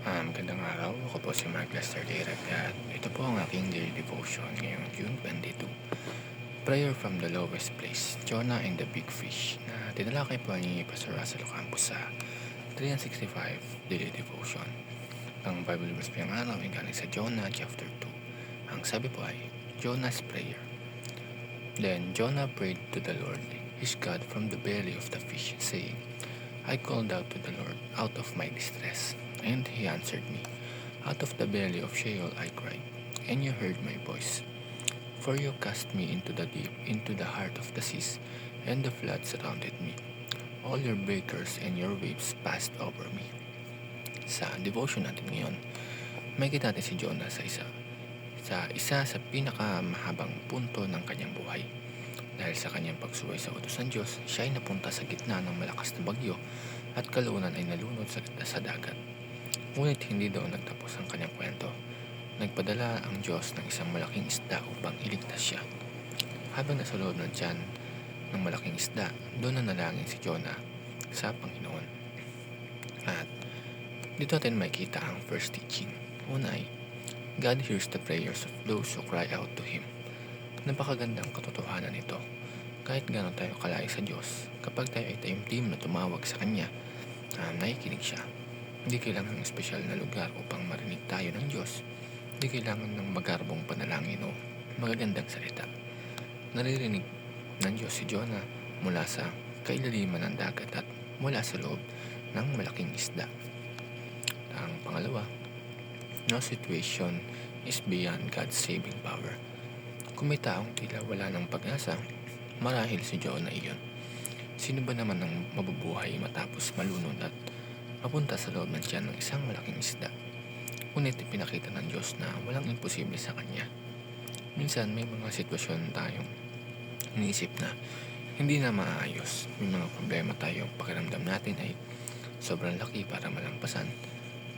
Magandang araw. Ako po si Mark Lester Dirac at ito po ang aking daily devotion ngayong June 22. Prayer from the Lowest Place, Jonah and the Big Fish, na tinalakay po ni Pastor Russell Campos sa 365 Daily Devotion. Ang Bible verse po yung araw ay galing sa Jonah chapter 2. Ang sabi po ay, Jonah's Prayer. Then Jonah prayed to the Lord, his God, from the belly of the fish, saying, I called out to the Lord out of my distress, and he answered me. Out of the belly of Sheol I cried, and you heard my voice. For you cast me into the deep, into the heart of the seas, and the flood surrounded me. All your breakers and your waves passed over me. Sa devotion natin ngayon, makikita natin si Jonah sa isa sa pinakamahabang punto ng kanyang buhay. Dahil sa kanyang pagsuway sa utos ng Diyos, siya ay napunta sa gitna ng malakas na bagyo at kalaunan ay nalunod sa dagat. Ngunit hindi daw nagtapos ang kanyang kwento. Nagpadala ang Diyos ng isang malaking isda upang iligtas siya. Habang nasa loob ng tiyan ng malaking isda, doon na nalangin si Jonah sa Panginoon. At dito natin makikita ang first teaching. Una ay, God hears the prayers of those who cry out to Him. Napakagandang katotohanan ito. Kahit gano'n tayo kalayo sa Diyos, kapag tayo ay taimtim na tumawag sa Kanya, nakikinig siya. Hindi kailangan ng espesyal na lugar upang marinig tayo ng Diyos. Hindi kailangan ng magarbong panalangin o magagandang salita. Naririnig ng Diyos si Jonah mula sa kailaliman ng dagat at mula sa loob ng malaking isda. Ang pangalawa, no situation is beyond God's saving power. Kung may taong tila wala ng pag-asa, marahil si Jonah iyon. Sino ba naman ang mabubuhay matapos malunod at mapunta sa loob ng tiyan ng isang malaking isda? Ngunit ipinakita ng Diyos na walang imposible sa Kanya. Minsan may mga sitwasyon tayong iniisip na hindi na maayos. May mga problema tayong pakiramdam natin ay sobrang laki para malampasan.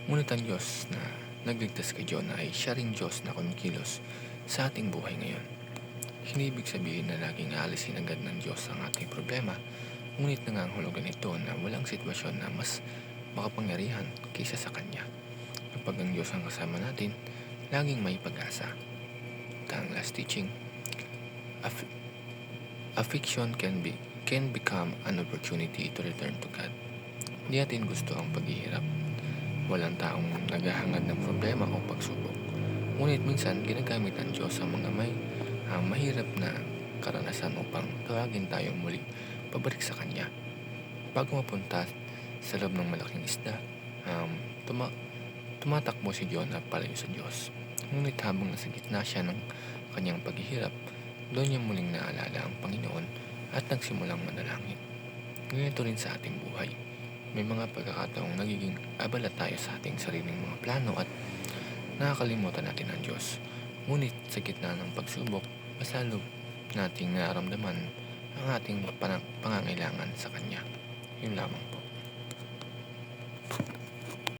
Ngunit ang Diyos na nagligtas kay Jonah ay siya ring Diyos na kumikilos sa ating buhay ngayon. Hindi ibig sabihin na laging aalisin agad ng Diyos ang ating problema, ngunit nangangahulugan ito na walang sitwasyon na mas makapangyarihan kaysa sa Kanya. Kapag ang Diyos ang kasama natin, laging may pag-asa. At ang last teaching, affliction can become an opportunity to return to God. Hindi natin gusto ang paghihirap. Walang taong naghahangad ng problema o pagsubok. Ngunit minsan, ginagamit ng Diyos ang mga mahirap na karanasan upang tawagin tayong muli pabalik sa Kanya. Bago mapunta sa loob ng malaking isda, tumatakbo si Jonah palayo sa Diyos. Ngunit habang nasa gitna siya ng kanyang paghihirap, doon niya muling naalala ang Panginoon at nagsimulang manalangin. Ganito rin sa ating buhay. May mga pagkakataong nagiging abala tayo sa ating sariling mga plano at nakakalimutan natin ang Diyos. Ngunit sa gitna ng pagsubok, mas lalo nating nararamdaman ang ating pangangailangan sa Kanya. Yun lamang po.